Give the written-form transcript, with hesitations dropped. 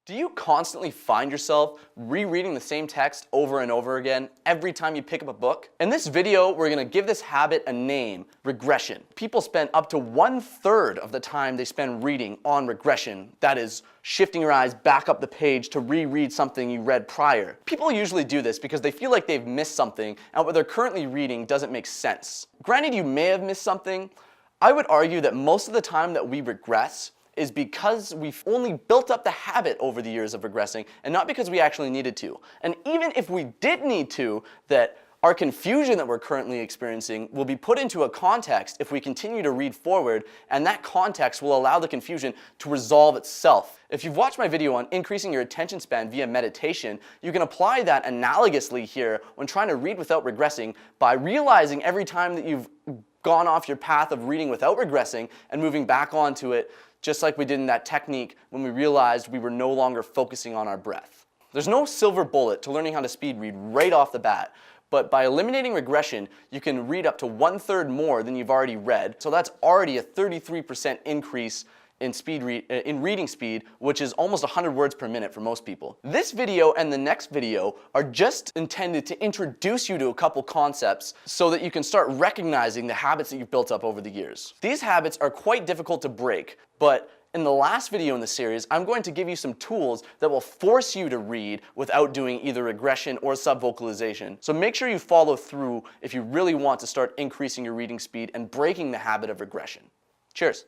Do you constantly find yourself rereading the same text over and over again every time you pick up a book? In this video, we're going to give this habit a name, regression. People spend up to 1/3 of the time they spend reading on regression. That is, shifting your eyes back up the page to reread something you read prior. People usually do this because they feel like they've missed something and what they're currently reading doesn't make sense. Granted, you may have missed something. I would argue that most of the time that we regress is because we've only built up the habit over the years of regressing and not because we actually needed to. And even if we did need to, that our confusion that we're currently experiencing will be put into a context if we continue to read forward, and that context will allow the confusion to resolve itself. If you've watched my video on increasing your attention span via meditation, you can apply that analogously here when trying to read without regressing by realizing every time that you've gone off your path of reading without regressing and moving back onto it, just like we did in that technique when we realized we were no longer focusing on our breath. There's no silver bullet to learning how to speed read right off the bat, but by eliminating regression, you can read up to 1/3 more than you've already read, so that's already a 33% increase in reading speed, which is almost 100 words per minute for most people. This video and the next video are just intended to introduce you to a couple concepts so that you can start recognizing the habits that you've built up over the years. These habits are quite difficult to break, but in the last video in the series, I'm going to give you some tools that will force you to read without doing either regression or subvocalization. So make sure you follow through if you really want to start increasing your reading speed and breaking the habit of regression. Cheers.